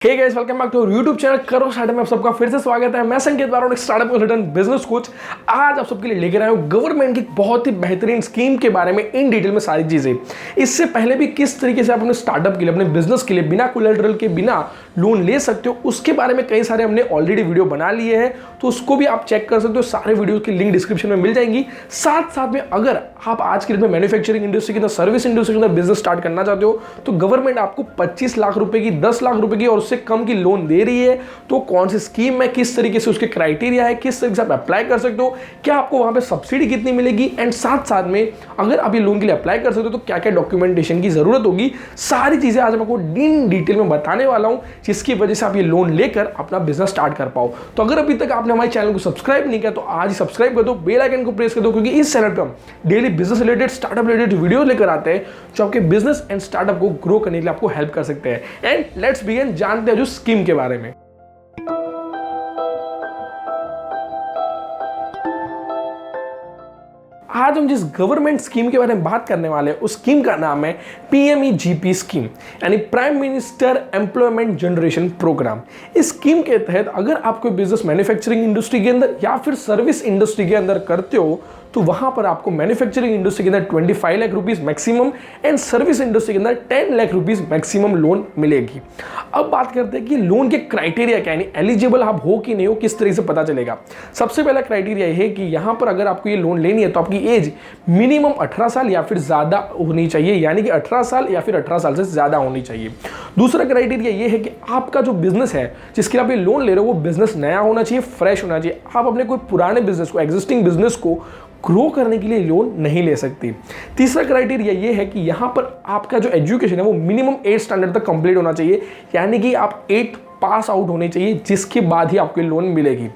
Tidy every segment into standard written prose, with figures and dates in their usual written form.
Hey guys, welcome back to YouTube channel Karo Startup में आप सबका फिर से स्वागत है। मैं Sanket Barot, startup consultant, business coach. आज आप सबके लिए लेकर आया हूं गवर्नमेंट की बहुत ही बेहतरीन स्कीम के बारे में इन डिटेल में सारी चीजें। इससे पहले भी किस तरीके से आप अपने स्टार्टअप के लिए, अपने बिजनेस के लिए बिना कोलैटरल के, बिना लोन ले सकते हो, उसके बारे में कई सारे हमने ऑलरेडी वीडियो बना लिए हैं, तो उसको भी आप चेक कर सकते हो। सारे वीडियो की लिंक डिस्क्रिप्शन में मिल जाएंगी। साथ साथ में अगर आप आज के डेट में मैन्युफैक्चरिंग इंडस्ट्री के अंदर, सर्विस इंडस्ट्री के अंदर बिजनेस स्टार्ट करना चाहते हो, तो गवर्नमेंट आपको 25 लाख रुपए की, 10 लाख रुपए की और उससे कम की लोन दे रही है। तो कौन सी स्कीम है, किस तरीके से उसके क्राइटेरिया है, किस तरीके से आप अप्लाई कर सकते हो, क्या आपको वहां पे सब्सिडी कितनी मिलेगी, एंड साथ साथ में अगर आप ये लोन के लिए अप्लाई कर सकते हो तो क्या क्या डॉक्यूमेंटेशन की जरूरत होगी, सारी चीजें आज मैं आपको इन डिटेल में बताने वाला हूं, जिसकी वजह से आप ये लोन लेकर अपना बिजनेस स्टार्ट कर पाओ। तो अगर अभी तक आपने हमारे चैनल को सब्सक्राइब नहीं किया तो आज ही सब्सक्राइब कर दो, बेल आइकन को प्रेस कर दो, क्योंकि इस चैनल पर हम daily business related, startup related video लेकर आते हैं जो आपके बिजनेस एंड स्टार्टअप को ग्रो करने के लिए आपको हेल्प कर सकते हैं। एंड लेट्स बिगिन, जानते हैं जो स्कीम के बारे में। आज हम जिस गवर्नमेंट स्कीम के बारे में बात करने वाले हैं, उस स्कीम का नाम है PMEGP स्कीम, यानी prime minister employment generation programme. इस स्कीम के तहत अगर आप कोई बिजनेस मैन्युफैक्चरिंग इंडस्ट्री के अंदर या फिर सर्विस इंडस्ट्री के अंदर करते हो, तो वहां पर आपको मैन्युफैक्चरिंग इंडस्ट्री के अंदर 25 lakh rupees maximum and service industry के अंदर 10 लाख रुपीस मैक्सिमम लोन मिलेगी। अब बात करते हैं कि लोन के क्राइटेरिया क्या है, यानी एलिजिबल आप हो कि नहीं हो, किस तरीके से पता चलेगा। सबसे पहला क्राइटेरिया यह है कि यहां पर अगर आपको ये लोन लेनी है तो आपकी एज मिनिमम 18 साल या फिर ज्यादा होनी चाहिए, यानी कि 18 साल या फिर 18 साल से ज्यादा होनी चाहिए। दूसरा क्राइटेरिया यह है कि आपका जो बिजनेस है जिसके लिए आप ये लोन ले रहे हो, वो बिजनेस नया होना चाहिए, फ्रेश होना चाहिए। आप अपने कोई पुराने बिजनेस को, एग्जिस्टिंग बिजनेस को ग्रो करने के लिए लोन नहीं ले सकती। तीसरा क्राइटेरिया ये है कि यहां पर आपका जो एजुकेशन है वो मिनिमम 8 स्टैंडर्ड तक कंप्लीट होना चाहिए, यानी कि आप 8 पास आउट होने चाहिए, जिसके बाद ही आपको लोन मिलेगी।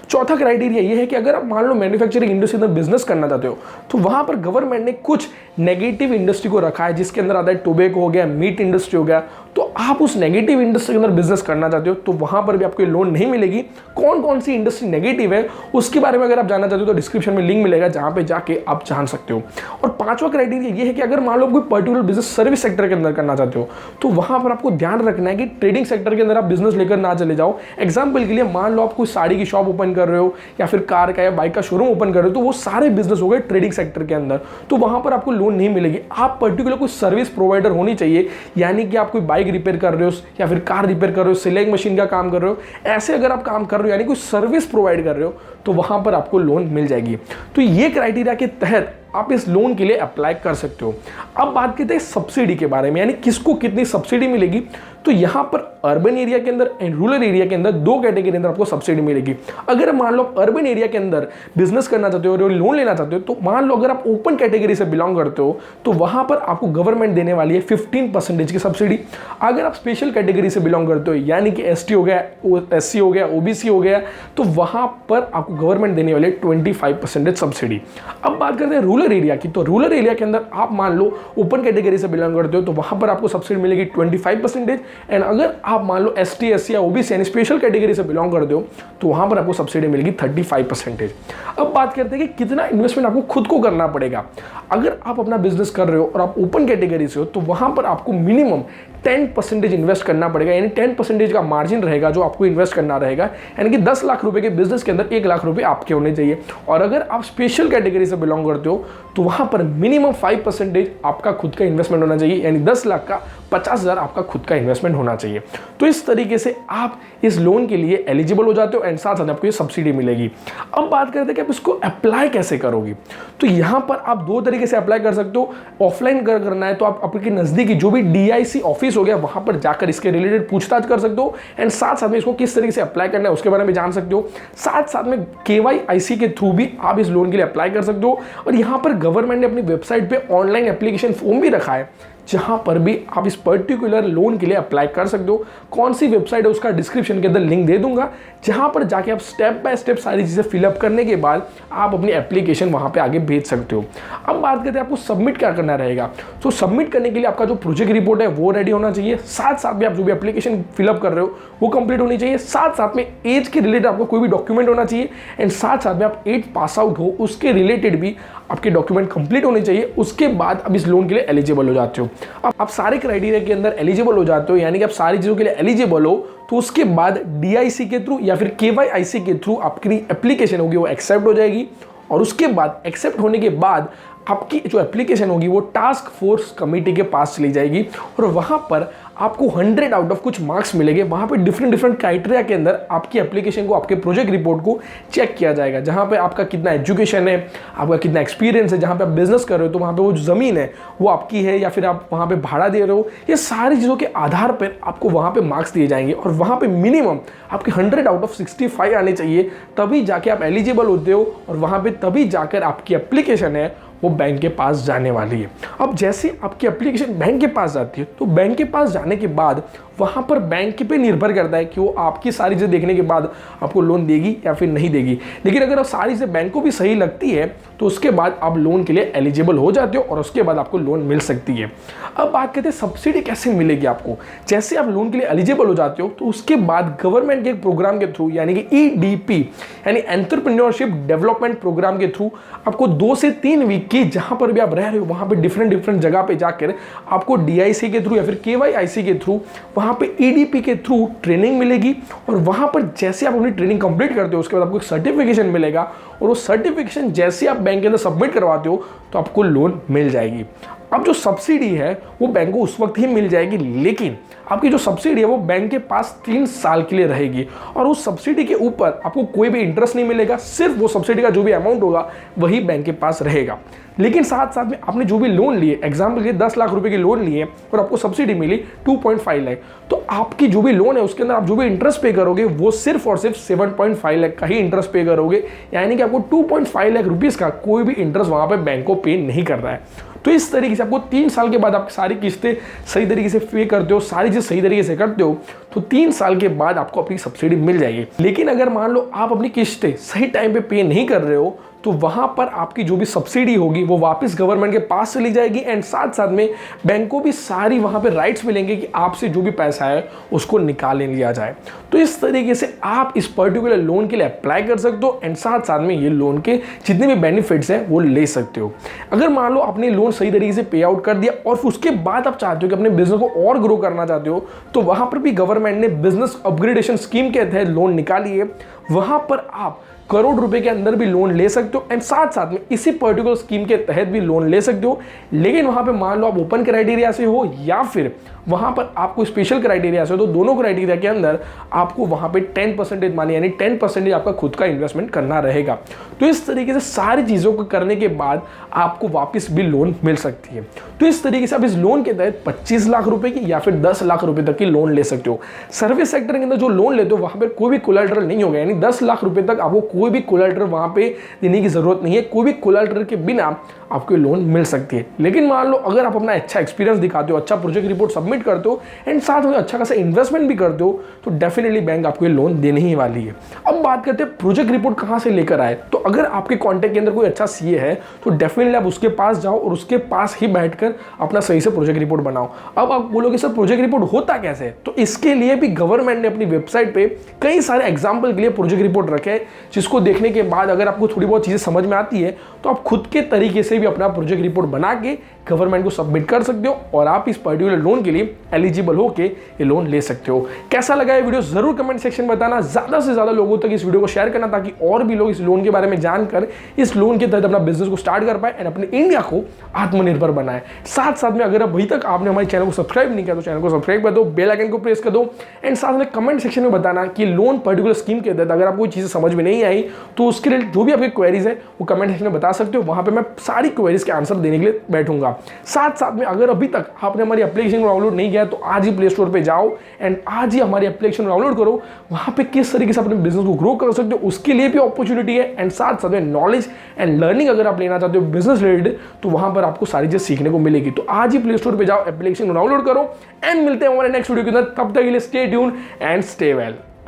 चौथा क्राइटेरिया ये है कि अगर आप मान लो मैन्युफैक्चरिंग इंडस्ट्री में बिजनेस करना चाहते हो, तो वहां पर गवर्नमेंट ने कुछ नेगेटिव इंडस्ट्री को रखा है, जिसके अंदर आता है टोबैको हो गया, मीट इंडस्ट्री हो गया। तो आप उस नेगेटिव इंडस्ट्री के अंदर बिजनेस करना चाहते हो तो वहां पर भी आपको लोन नहीं मिलेगी। कौन कौन सी इंडस्ट्री नेगेटिव है उसके बारे में अगर आप जानना चाहते हो तो डिस्क्रिप्शन में लिंक मिलेगा, जहां पे जाके आप जान सकते हो। और पांचवा क्राइटेरिया ये है कि अगर मान लो कोई पर्टिकुलर बिजनेस सर्विस सेक्टर के अंदर करना चाहते हो, तो वहां पर आपको ध्यान रखना है कि ट्रेडिंग सेक्टर के अंदर आप बिजनेस लेकर ना चले जाओ। एग्जाम्पल के लिए मान लो आप कोई साड़ी की शॉप ओपन कर रहे हो या फिर कार का या बाइक का शोरूम ओपन कर रहे हो, तो वो सारे बिजनेस हो गए ट्रेडिंग सेक्टर के अंदर, तो वहां पर आपको लोन नहीं मिलेगी। आप पर्टिकुलर कोई सर्विस प्रोवाइडर होनी चाहिए, यानी कि आप कोई बाइक रिपेयर कर रहे हो या फिर कार रिपेयर कर रहे हो, सिलाई मशीन का काम कर रहे हो, ऐसे अगर आप काम कर रहे हो यानी कोई सर्विस प्रोवाइड कर रहे हो, तो वहां पर आपको लोन मिल जाएगी। तो ये क्राइटेरिया के तहत आप इस लोन के लिए अप्लाई कर सकते हो। अब बात करते हैं सब्सिडी के बारे में, यानी किसको कितनी सब्सिडी मिलेगी। तो यहां पर अर्बन एरिया के अंदर एंड रूरल एरिया के अंदर दो कैटेगरी के अंदर आपको सब्सिडी मिलेगी। अगर मान लो अर्बन एरिया के अंदर बिजनेस करना चाहते हो और लोन लेना चाहते हो, तो मान लो अगर आप ओपन कैटेगरी से बिलोंग करते हो तो वहां पर आपको गवर्नमेंट देने वाली है 15% की सब्सिडी। अगर आप स्पेशल कैटेगरी से बिलोंग करते हो, यानी कि ST हो गया, SC हो गया, OBC हो गया, तो वहां पर आपको गवर्नमेंट देने वाली है 25% सब्सिडी। अब बात करते हैं रूरल एरिया की। तो रूरल एरिया के अंदर आप मान लो ओपन कैटेगरी से बिलोंग करते हो तो वहां पर आपको सब्सिडी मिलेगी 25%। एंड अगर आप मान लो ST, SC या OBC यानी स्पेशल कैटेगरी से बिलोंग करते हो तो वहां पर आपको सब्सिडी मिलेगी 35%। अब बात करते हैं कि कितना इन्वेस्टमेंट आपको खुद को करना पड़ेगा। अगर आप अपना बिजनेस कर रहे हो और आप ओपन कैटेगरी से हो, तो वहां पर आपको मिनिमम 10% इन्वेस्ट करना पड़ेगा, यानी 10% का मार्जिन रहेगा जो आपको इन्वेस्ट करना रहेगा, यानी कि 10 लाख रुपए के बिजनेस के अंदर 1 लाख रुपए आपके होने चाहिए। और अगर आप स्पेशल कैटेगरी से बिलोंग करते हो तो वहां पर मिनिमम 5% आपका खुद का इन्वेस्टमेंट होना चाहिए, यानी 10 लाख का 50,000 आपका खुद का इन्वेस्टमेंट होना चाहिए। तो इस तरीके से आप इस लोन के लिए एलिजिबल हो जाते हो एंड साथ साथ आपको ये सब्सिडी मिलेगी। अब बात करते हैं कि आप इसको अप्लाई कैसे करोगे। तो यहां पर आप दो तरीके से अप्लाई कर सकते हो। ऑफलाइन करना है तो आप आपके नजदीकी जो भी DIC ऑफिस हो गया वहां पर जाकर इसके रिलेटेड पूछताछ कर सकते हो एंड साथ साथ में इसको किस तरीके से अप्लाई करना है उसके बारे में जान सकते हो। साथ साथ में KYIC के थ्रू भी आप इस लोन के लिए अप्लाई कर सकते हो। और यहां पर गवर्नमेंट ने अपनी वेबसाइट पे ऑनलाइन एप्लीकेशन फॉर्म भी रखा है, जहां पर भी आप इस पर्टिकुलर लोन के लिए अप्लाई कर सकते हो। कौन सी वेबसाइट है उसका डिस्क्रिप्शन के अंदर लिंक दे दूंगा, जहां पर जाके आप स्टेप बाय स्टेप सारी चीजें फिलअप करने के बाद आप अपनी एप्लीकेशन वहां पे आगे भेज सकते हो। अब बात करते हैं आपको सबमिट क्या करना रहेगा। तो सबमिट करने के लिए आपका जो प्रोजेक्ट रिपोर्ट है वो रेडी होना चाहिए, साथ साथ में आप जो भी एप्लीकेशन फिलअप कर रहे हो वो कंप्लीट होनी चाहिए, साथ साथ में एज के रिलेटेड आपको कोई भी डॉक्यूमेंट होना चाहिए एंड साथ साथ में आप 8 पास आउट हो उसके रिलेटेड भी आपके डॉक्यूमेंट कंप्लीट होने चाहिए। उसके बाद अब इस लोन के लिए एलिजिबल हो जाते हो। अब आप सारे क्राइटेरिया के अंदर एलिजिबल हो जाते हो, यानी कि आप सारी चीज़ों के लिए एलिजिबल हो, तो उसके बाद डीआईसी के थ्रू या फिर केवाईआईसी के थ्रू आपकी एप्लीकेशन होगी वो एक्सेप्ट हो जाएगी। और उसके बाद एक्सेप्ट होने के बाद आपकी जो एप्लीकेशन होगी वो टास्क फोर्स कमेटी के पास चली जाएगी और वहाँ पर आपको 100 आउट ऑफ कुछ मार्क्स मिलेंगे। वहाँ पे डिफरेंट क्राइटेरिया के अंदर आपकी एप्लीकेशन को, आपके प्रोजेक्ट रिपोर्ट को चेक किया जाएगा, जहाँ पे आपका कितना एजुकेशन है, आपका कितना एक्सपीरियंस है, जहाँ पे आप बिजनेस कर रहे हो तो वहाँ पे वो जो ज़मीन है वो आपकी है या फिर आप वहाँ पे भाड़ा दे रहे हो, ये सारी चीज़ों के आधार पर आपको वहाँ पे मार्क्स दिए जाएंगे। और वहाँ पे मिनिमम आपके 100 आउट ऑफ 65 आने चाहिए, तभी जाके आप एलिजिबल होते हो और वहाँ पे तभी जाकर आपकी एप्लीकेशन है वो बैंक के पास जाने वाली है। अब जैसे आपकी एप्लीकेशन बैंक के पास जाती है तो बैंक के पास जाने के बाद वहाँ पर बैंक पे निर्भर करता है कि वो आपकी सारी चीज़ें देखने के बाद आपको लोन देगी या फिर नहीं देगी। लेकिन अगर आप सारी चीज़ें बैंक को भी सही लगती है तो उसके बाद आप लोन के लिए एलिजिबल हो जाते हो और उसके बाद आपको लोन मिल सकती है। अब बात करते हैं सब्सिडी कैसे मिलेगी आपको। जैसे आप लोन के लिए एलिजिबल हो जाते हो तो उसके बाद गवर्नमेंट के एक प्रोग्राम के थ्रू, यानी कि EDP यानी एंटरप्रेन्योरशिप डेवलपमेंट प्रोग्राम के थ्रू आपको 2 से 3 वीक की, जहाँ पर भी आप रह रहे हो वहाँ पे डिफरेंट जगह पे जाकर आपको DIC के थ्रू या फिर KYIC के थ्रू वहाँ पे EDP के थ्रू ट्रेनिंग मिलेगी। और वहाँ पर जैसे आप अपनी ट्रेनिंग कंप्लीट करते हो उसके बाद आपको एक सर्टिफिकेशन मिलेगा और वो सर्टिफिकेशन जैसे आप बैंक के अंदर सबमिट करवाते हो तो आपको लोन मिल जाएगी। अब जो सब्सिडी है वो बैंक को उस वक्त ही मिल जाएगी, लेकिन आपकी जो सब्सिडी है वो बैंक के पास 3 साल के लिए रहेगी और उस सब्सिडी के ऊपर आपको कोई भी इंटरेस्ट नहीं मिलेगा, सिर्फ वो सब्सिडी का जो भी अमाउंट होगा वही बैंक के पास रहेगा। लेकिन साथ साथ में आपने जो भी लोन लिए, एग्जाम्पल के 10 लाख रुपए के लोन लिए और आपको सब्सिडी मिली 2.5 लाख, तो आपकी जो भी लोन है उसके अंदर आप जो भी इंटरेस्ट पे करोगे वो सिर्फ और सिर्फ 7.5 लाख का ही इंटरेस्ट पे करोगे, यानी कि आपको 2.5 लाख रुपीज़ का कोई भी इंटरेस्ट वहाँ पे बैंक को पे नहीं करना है। तो इस तरीके से आपको 3 साल के बाद आप सारी किस्तें सही तरीके से पे करते हो, सारी चीज़ सही तरीके से करते हो, तो 3 साल के बाद आपको अपनी सब्सिडी मिल जाएगी। लेकिन अगर मान लो आप अपनी किस्तें सही टाइम पे नहीं कर रहे हो तो वहाँ पर आपकी जो भी सब्सिडी होगी वो वापस गवर्नमेंट के पास चली जाएगी एंड साथ साथ में बैंक को भी सारी वहाँ पे राइट्स मिलेंगे कि आपसे जो भी पैसा है उसको निकाल लिया जाए। तो इस तरीके से आप इस पर्टिकुलर लोन के लिए अप्लाई कर सकते हो एंड साथ साथ में ये लोन के जितने भी बेनिफिट्स हैं वो ले सकते हो। अगर मान लो आपने लोन सही तरीके से पे आउट कर दिया और उसके बाद आप चाहते हो कि अपने बिजनेस को और ग्रो करना चाहते हो तो वहाँ पर भी गवर्नमेंट ने बिजनेस अपग्रेडेशन स्कीम के तहत लोन निकाली है। वहाँ पर आप करोड़ रुपए के अंदर भी लोन ले सकते हो एंड साथ साथ में इसी पर्टिकुलर स्कीम के तहत भी लोन ले सकते हो। लेकिन वहाँ पे मान लो आप ओपन क्राइटेरिया से हो या फिर वहाँ पर आपको स्पेशल क्राइटेरिया से हो, तो दोनों क्राइटेरिया के अंदर आपको वहाँ पे 10% मानी यानी 10% आपका खुद का इन्वेस्टमेंट करना रहेगा। तो इस तरीके से सारी चीज़ों को करने के बाद आपको वापस भी लोन मिल सकती है। तो इस तरीके से आप इस लोन के तहत 25 लाख रुपए की या फिर 10 लाख रुपए तक की लोन ले सकते हो। सर्विस सेक्टर के अंदर जो लोन लेते हो वहाँ पर कोई भी कोलैटरल नहीं होगा, यानी 10 लाख रुपए तक आपको कोई भी कोलैटरल वहाँ पे देने की जरूरत नहीं है, कोई भी कोलैटरल के बिना आपको लोन मिल सकती है। लेकिन मान लो अगर आप अपना अच्छा एक्सपीरियंस दिखाते हो, अच्छा प्रोजेक्ट रिपोर्ट सबमिट करते हो एंड साथ में अच्छा खासा इन्वेस्टमेंट भी करते हो तो डेफिनेटली बैंक आपको ये लोन देने ही वाली है। अब बात करते हैं प्रोजेक्ट रिपोर्ट कहाँ से लेकर आए। तो अगर आपके कॉन्टैक्ट के अंदर कोई अच्छा सीए है तो डेफिनेटली आप उसके पास जाओ और उसके पास ही बैठकर अपना सही से प्रोजेक्ट रिपोर्ट बनाओ। अब आप बोलोगे सर प्रोजेक्ट रिपोर्ट होता कैसे है, तो इसके लिए भी गवर्नमेंट ने अपनी वेबसाइट पे कई सारे एग्जाम्पल के लिए प्रोजेक्ट रिपोर्ट रखे हैं, जिसको देखने के बाद अगर आपको थोड़ी बहुत चीज़ें समझ में आती है तो आप खुद के तरीके से भी अपना प्रोजेक्ट रिपोर्ट बना के गवर्नमेंट को सबमिट कर सकते हो और आप इस पर्टिकुलर लोन के लिए एलिजिबल होके ये लोन ले सकते हो। कैसा लगा ये वीडियो जरूर कमेंट सेक्शन में बताना, ज्यादा से ज्यादा लोगों तक इस वीडियो को शेयर करना ताकि और भी लोग इस लोन के बारे में जानकर इस लोन के तहत अपना बिजनेस को स्टार्ट कर पाए एंड अपने इंडिया को आत्मनिर्भर बनाए। साथ साथ में अगर अभी तक आपने हमारे चैनल को सब्सक्राइब नहीं किया तो चैनल को सब्सक्राइब कर दो, बेल आइकन को प्रेस कर दो एंड साथ में कमेंट सेक्शन में बताना कि लोन पर्टिकुलर स्कीम के तहत अगर आपको कोई चीज़ें समझ में नहीं आई तो उसके लिए जो भी आपकी क्वेरीज है वो कमेंट सेक्शन में बता सकते हो, वहां पे मैं सारी क्वेरीज के आंसर देने के लिए बैठूंगा। साथ साथ में अगर अभी तक आपने हमारी एप्लीकेशन को डाउनलोड नहीं किया तो आज ही प्ले स्टोर पे जाओ एंड आज ही हमारी एप्लीकेशन डाउनलोड करो। वहां पे किस तरीके से अपने बिजनेस को ग्रो कर सकते हो उसके लिए भी अपॉर्चुनिटी है एंड साथ साथ में नॉलेज एंड लर्निंग अगर आप लेना चाहते हो बिजनेस रिलेटेड तो वहां पर आपको सारी चीज सीखने को मिलेगी। तो आज ही प्ले स्टोर पे जाओ, एप्लीकेशन को डाउनलोड करो एंड मिलते हैं हमारे नेक्स्ट वीडियो के अंदर। तब तक के लिए stay tune and stay well.